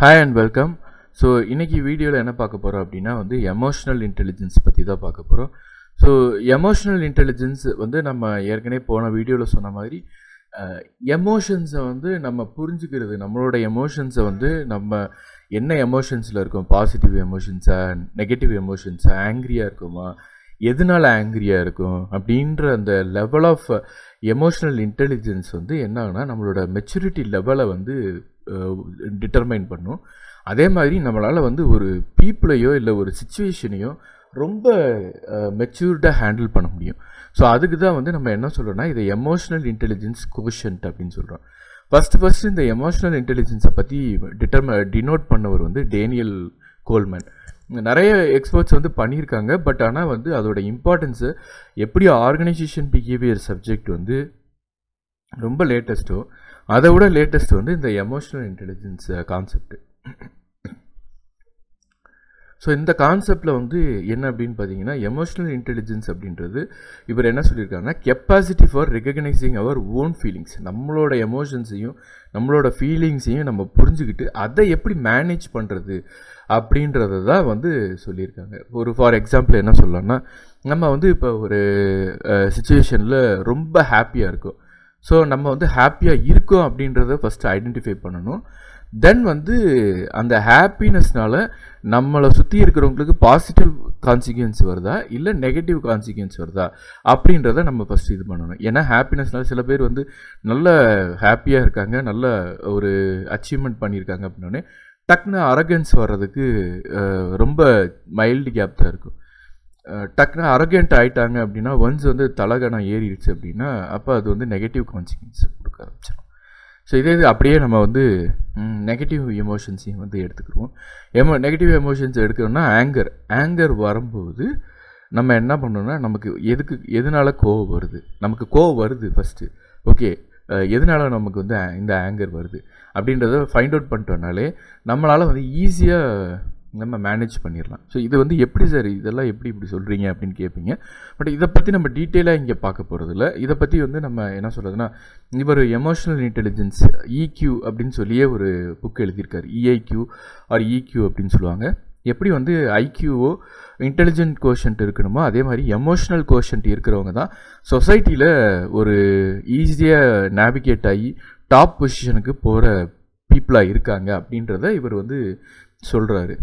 Hi and welcome. So இன்றைக்கி வீடியோவில் என்ன பார்க்க போகிறோம் அப்படின்னா எமோஷ்னல் இன்டெலிஜென்ஸ் பற்றி தான் பார்க்க போகிறோம். ஸோ எமோஷ்னல் இன்டெலிஜென்ஸ் நம்ம ஏற்கனவே போன வீடியோவில் சொன்ன மாதிரி எமோஷன்ஸை நம்ம புரிஞ்சுக்கிறது, நம்மளோட எமோஷன்ஸை நம்ம என்ன எமோஷன்ஸில் இருக்கோம், பாசிட்டிவ் எமோஷன்ஸா, நெகட்டிவ் எமோஷன்ஸா, ஆங்க்ரியாக இருக்குமா, எதனால் ஆங்க்ரியாக இருக்கும் அப்படின்ற அந்த லெவல் ஆஃப் எமோஷ்னல் இன்டெலிஜென்ஸ் என்ன ஆகுனா நம்மளோட மெச்சூரிட்டி லெவலை டிட்டர்மைன் பண்ணும். அதே மாதிரி நம்மளால் ஒரு பீப்புளையோ இல்லை ஒரு சிச்சுவேஷனையோ ரொம்ப மெச்சூர்டாக ஹேண்டில் பண்ண முடியும். ஸோ அதுக்கு தான் நம்ம என்ன சொல்கிறோன்னா இதை எமோஷ்னல் இன்டெலிஜென்ஸ் கோஷன்ட் அப்படின்னு சொல்கிறோம். ஃபஸ்ட்டு இந்த எமோஷ்னல் இன்டெலிஜென்ஸை பற்றி டினோட் பண்ணவர் டேனியல் கோல்மேன். நிறைய எக்ஸ்பர்ட்ஸ் பண்ணியிருக்காங்க. பட் ஆனால் அதோட இம்பார்ட்டன்ஸு எப்படி ஆர்கனைசேஷன் பிஹேவியர் சப்ஜெக்ட் ரொம்ப லேட்டஸ்ட்டோ அதை விட லேட்டஸ்ட் இந்த எமோஷ்னல் இன்டெலிஜென்ஸ் கான்செப்ட். ஸோ இந்த கான்செப்டில் என்ன அப்படின்னு பார்த்தீங்கன்னா எமோஷ்னல் இன்டெலிஜென்ஸ் அப்படின்றது இவர் என்ன சொல்லியிருக்காங்கன்னா capacity for recognising our own feelings, நம்மளோட எமோஷன்ஸையும் நம்மளோட ஃபீலிங்ஸையும் நம்ம புரிஞ்சுக்கிட்டு அதை எப்படி மேனேஜ் பண்ணுறது அப்படின்றத தான் சொல்லியிருக்காங்க. ஃபார் எக்ஸாம்பிள் என்ன சொல்லலாம்னா நம்ம இப்போ ஒரு சிச்சுவேஷனில் ரொம்ப ஹாப்பியாக இருக்கும். ஸோ நம்ம ஹாப்பியாக இருக்கோம் அப்படின்றத ஃபஸ்ட்டு ஐடென்டிஃபை பண்ணணும். தென் அந்த ஹாப்பினஸ்னால நம்மளை சுற்றி இருக்கிறவங்களுக்கு பாசிட்டிவ் கான்சிக்வன்ஸ் வருதா இல்லை நெகட்டிவ் கான்சிக்வன்ஸ் வருதா அப்படின்றத நம்ம ஃபஸ்ட்டு இது பண்ணணும். ஏன்னா ஹாப்பினஸ்னால சில பேர் நல்ல ஹாப்பியாக இருக்காங்க, நல்ல ஒரு அச்சீவ்மெண்ட் பண்ணியிருக்காங்க அப்படின்னோடனே டக்குன்னு அரகன்ஸ் வர்றதுக்கு ரொம்ப மைல்டு கேப் தான் இருக்கும். டக்குன்னு அரகண்ட் ஆகிட்டாங்க அப்படின்னா ஒன்ஸ் தலகணம் ஏறிடுச்சு அப்படின்னா அப்போ அது நெகட்டிவ் கான்சிக்வன்ஸ் கொடுக்க ஆரம்பிச்சிடும். ஸோ இதே அப்படியே நம்ம நெகட்டிவ் எமோஷன்ஸையும் எடுத்துக்கிடுவோம். நெகட்டிவ் எமோஷன்ஸ் எடுக்கிறோன்னா ஆங்கர் வரும்போது நம்ம என்ன பண்ணோம்னா நமக்கு எதனால கோவம் வருது, நமக்கு கோவம் வருது ஃபஸ்ட்டு, ஓகே எதனால நமக்கு இந்த ஆங்கர் வருது அப்படின்றத ஃபைண்ட் அவுட் பண்ணிட்டோம்னாலே நம்மளால் ஈஸியாக நம்ம மேனேஜ் பண்ணிடலாம். ஸோ இது எப்படி சார் இதெல்லாம் எப்படி இப்படி சொல்கிறீங்க அப்படின்னு கேட்பீங்க. பட் இதை பற்றி நம்ம டீட்டெயிலாக இங்கே பார்க்க போகிறதில்ல. இதை பற்றி நம்ம என்ன சொல்கிறதுனா இவர் எமோஷ்னல் இன்டெலிஜென்ஸ் EQ அப்படின்னு சொல்லியே ஒரு புக் எழுதியிருக்காரு. EIQ ஆர் EQ அப்படின்னு சொல்லுவாங்க. எப்படி IQஓ இன்டெலிஜென்ட் கோஷன்ட் இருக்கணுமோ அதே மாதிரி எமோஷ்னல் கோஷன்ட் இருக்கிறவங்க தான் சொசைட்டியில் ஒரு ஈஸியாக நேவிகேட் ஆகி டாப் பொசிஷனுக்கு போகிற பீப்புளாக இருக்காங்க அப்படின்றத இவர் சொல்கிறாரு.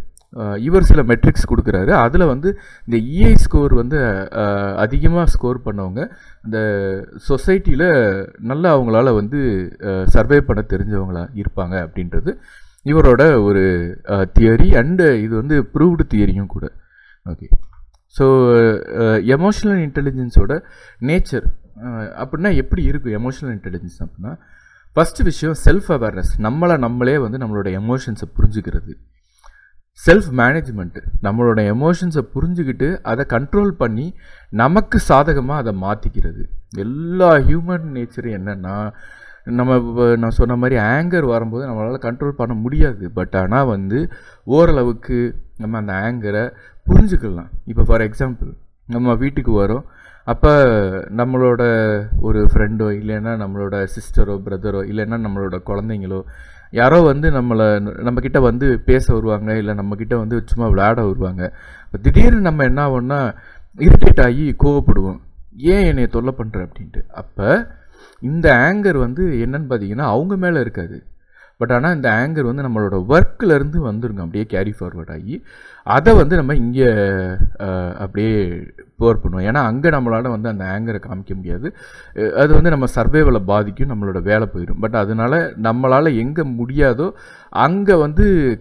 இவர் சில மெட்ரிக்ஸ் கொடுக்குறாரு. அதில் இந்த EI ஸ்கோர் அதிகமாக ஸ்கோர் பண்ணவங்க இந்த சொசைட்டியில் நல்லா அவங்களால சர்வே பண்ண தெரிஞ்சவங்களா இருப்பாங்க அப்படின்றது இவரோட ஒரு தியரி. அண்டு இது ப்ரூவ்டு தியரியும் கூட. ஓகே, ஸோ எமோஷ்னல் இன்டெலிஜென்ஸோட நேச்சர் அப்படின்னா எப்படி இருக்கும் எமோஷ்னல் இன்டெலிஜென்ஸ் அப்படின்னா ஃபஸ்ட்டு விஷயம் செல்ஃப் அவேர்னஸ், நம்மளே நம்மளோட எமோஷன்ஸை புரிஞ்சுக்கிறது. செல்ஃப் மேனேஜ்மெண்ட்டு, நம்மளோட எமோஷன்ஸை புரிஞ்சுக்கிட்டு அதை கண்ட்ரோல் பண்ணி நமக்கு சாதகமாக அதை மாற்றிக்கிறது. எல்லா ஹியூமன் நேச்சரும் என்னென்னா நான் சொன்ன மாதிரி ஆங்கர் வரும்போது நம்மளால் கண்ட்ரோல் பண்ண முடியாது. பட் ஆனால் ஓரளவுக்கு நம்ம அந்த ஆங்கரை புரிஞ்சுக்கலாம். இப்போ ஃபார் எக்ஸாம்பிள் நம்ம வீட்டுக்கு வரோம், அப்போ நம்மளோட ஒரு ஃப்ரெண்டோ இல்லைன்னா நம்மளோட சிஸ்டரோ பிரதரோ இல்லைன்னா நம்மளோட குழந்தைங்களோ யாரோ நம்மக்கிட்ட பேச வருவாங்க, இல்லை நம்மக்கிட்ட சும்மா விளையாட வருவாங்க. திடீர்னு நம்ம என்ன ஆகும்னா இரிட்டேட் ஆகி கோவப்படுவோம், ஏன் என்னை தொல்லை பண்ணுற அப்படின்ட்டு. அப்போ இந்த ஆங்கர் என்னன்னு பார்த்தீங்கன்னா அவங்க மேலே இருக்காது. பட் ஆனால் இந்த ஆங்கர் நம்மளோட ஒர்க்கிலேருந்து வந்துருங்க, அப்படியே கேரி ஃபார்வர்ட் ஆகி அதை நம்ம இங்கே அப்படியே போர் பண்ணுவோம். ஏன்னா அங்கே நம்மளால் அந்த ஆங்கரை காமிக்க முடியாது. அது நம்ம சர்வைவலை பாதிக்கும், நம்மளோட வேலை போயிடும். பட் அதனால் நம்மளால் எங்கே முடியாதோ அங்கே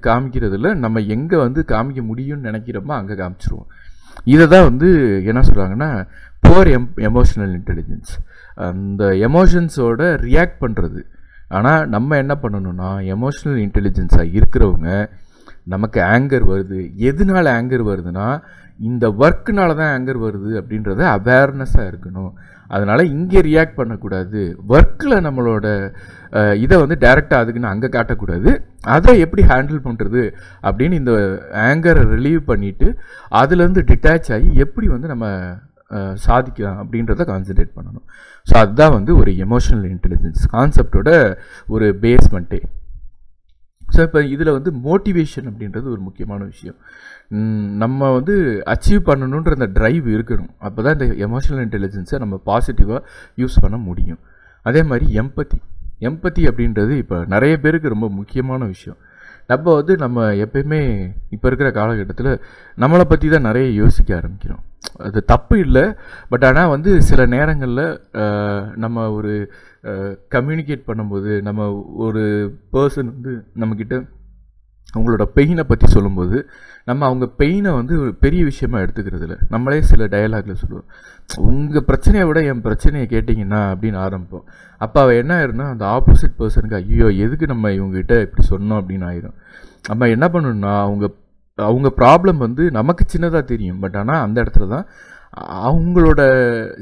காமிக்கிறதில்ல, நம்ம எங்கே காமிக்க முடியும்னு நினைக்கிறோமோ அங்கே காமிச்சிருவோம். இதை தான் என்ன சொல்கிறாங்கன்னா புவர் எமோஷ்னல் இன்டெலிஜென்ஸ், அந்த எமோஷன்ஸோட ரியாக்ட் பண்ணுறது. ஆனால் நம்ம என்ன பண்ணணும்னா எமோஷ்னல் இன்டெலிஜென்ஸாக இருக்கிறவங்க நமக்கு ஆங்கர் வருது, எதனால ஆங்கர் வருதுன்னா இந்த ஒர்க்குனால தான் ஆங்கர் வருது அப்படின்றத அவேர்னஸாக இருக்கணும். அதனால் இங்கே ரியாக்ட் பண்ணக்கூடாது, ஒர்க்கில் நம்மளோட இதை டைரெக்டாக அதுக்குன்னு அங்கே காட்டக்கூடாது. அதை எப்படி ஹேண்டில் பண்ணுறது அப்படின்னு இந்த ஆங்கரை ரிலீவ் பண்ணிவிட்டு அதுலேருந்து டிட்டாச் ஆகி எப்படி நம்ம சாதிக்கலாம் அப்படின்றத கான்சன்ட்ரேட் பண்ணணும். ஸோ அதுதான் ஒரு எமோஷ்னல் இன்டெலிஜென்ஸ் கான்செப்டோட ஒரு பேஸ்மெண்ட்டே. ஸோ இப்போ இதில் வந்து மோட்டிவேஷன் அப்படின்றது ஒரு முக்கியமான விஷயம். நம்ம வந்து அச்சீவ் பண்ணணுன்ற அந்த ட்ரைவ் இருக்கணும். அப்போ தான் இந்த எமோஷனல் இன்டெலிஜென்ஸை நம்ம பாசிட்டிவாக யூஸ் பண்ண முடியும். அதே மாதிரி எம்பத்தி அப்படின்றது இப்போ நிறைய பேருக்கு ரொம்ப முக்கியமான விஷயம். நம்ம எப்பயுமே இப்போ இருக்கிற காலகட்டத்தில் நம்மளை பற்றி தான் நிறைய யோசிக்க ஆரம்பிக்கிறோம். அது தப்பு இல்லை, பட் ஆனால் வந்து சில நேரங்களில் நம்ம ஒரு கம்யூனிகேட் பண்ணும்போது நம்ம ஒரு பர்சன் வந்து நம்மக்கிட்ட அவங்களோட பெயினை பற்றி சொல்லும்போது நம்ம அவங்க பெயினை வந்து ஒரு பெரிய விஷயமா எடுத்துக்கிறது இல்லை. நம்மளே சில டயலாகில் சொல்லுவோம், உங்கள் பிரச்சனையை விட என் பிரச்சனையை கேட்டிங்கன்னா அப்படின்னு ஆரம்பிப்போம். அப்போ அவள் என்ன ஆயிருன்னா அந்த ஆப்போசிட் பர்சனுக்கு ஐயோ எதுக்கு நம்ம இவங்ககிட்ட இப்படி சொன்னோம் அப்படின்னு ஆயிடும். நம்ம என்ன பண்ணணும்னா அவங்க ப்ராப்ளம் வந்து நமக்கு சின்னதாக தெரியும், பட் ஆனால் அந்த இடத்துல தான் அவங்களோட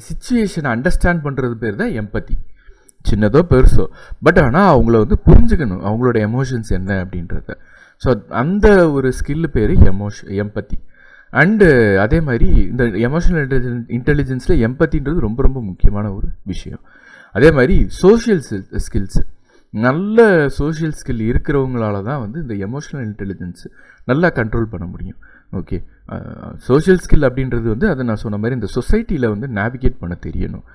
சிச்சுவேஷனை அண்டர்ஸ்டாண்ட் பண்ணுறது பேர் தான் எம்பத்தி. சின்னதோ பெருசோ, பட் ஆனால் அவங்கள வந்து புரிஞ்சுக்கணும் அவங்களோட எமோஷன்ஸ் என்ன அப்படின்றத. ஸோ அந்த ஒரு ஸ்கில்லு பேர் எம்பத்தி. அண்டு அதே மாதிரி இந்த எமோஷனல் இன்டெலிஜென்ஸில் எம்பத்தின்றது ரொம்ப ரொம்ப முக்கியமான ஒரு விஷயம். அதே மாதிரி சோஷியல் ஸ்கில்ஸ், நல்ல சோஷியல் ஸ்கில் இருக்கிறவங்களால தான் வந்து இந்த எமோஷனல் இன்டெலிஜென்ஸ் நல்லா கண்ட்ரோல் பண்ண முடியும். ஓகே, சோஷியல் ஸ்கில் அப்படின்றது வந்து அதை நான் சொன்ன மாதிரி இந்த சொசைட்டியில் வந்து நேவிகேட் பண்ண தெரியணும்.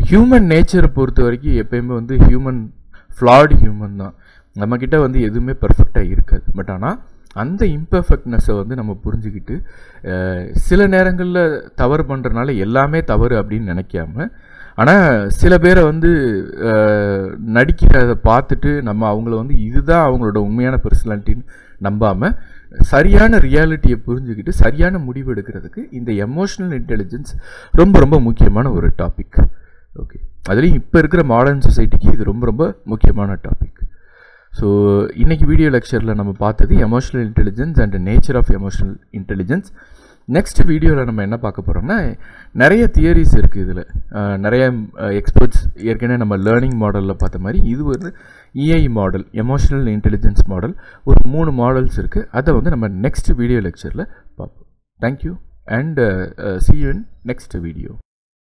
ஹியூமன் நேச்சரை பொறுத்த வரைக்கும் எப்பயுமே வந்து ஃப்ளாட் ஹியூமன் தான். நம்மக்கிட்ட வந்து எதுவுமே பர்ஃபெக்டாக இருக்காது. பட் ஆனால் அந்த இம்பர்ஃபெக்ட்னஸை வந்து நம்ம புரிஞ்சுக்கிட்டு சில நேரங்களில் தவறு பண்ணுறதுனால எல்லாமே தவறு அப்படின்னு நினைக்காம, ஆனால் சில பேரை வந்து நடிக்கிறத பார்த்துட்டு நம்ம அவங்கள வந்து இதுதான் அவங்களோட உண்மையான பர்சனாலிட்டின்னு நம்பாமல் சரியான ரியாலிட்டியை புரிஞ்சுக்கிட்டு சரியான முடிவு எடுக்கிறதுக்கு இந்த எமோஷனல் இன்டெலிஜென்ஸ் ரொம்ப ரொம்ப முக்கியமான ஒரு டாபிக். ஓகே, அதுலேயும் இப்போ இருக்கிற மாடர்ன் சொசைட்டிக்கு இது ரொம்ப ரொம்ப முக்கியமான டாபிக். ஸோ இன்றைக்கி வீடியோ லெக்சரில் நம்ம பார்த்தது emotional intelligence and nature of emotional intelligence. Next வீடியோவில் நம்ம என்ன பார்க்க போகிறோம்னா, நிறைய தியரிஸ் இருக்குது இதில். நிறைய எக்ஸ்பர்ட்ஸ் ஏற்கனவே நம்ம லேர்னிங் மாடலில் பார்த்த மாதிரி இது ஒரு EI model, emotional intelligence model. ஒரு 3 மாடல்ஸ் இருக்குது. அதை வந்து நம்ம நெக்ஸ்ட் வீடியோ லெக்சரில் பார்ப்போம். Thank you and see you in next video.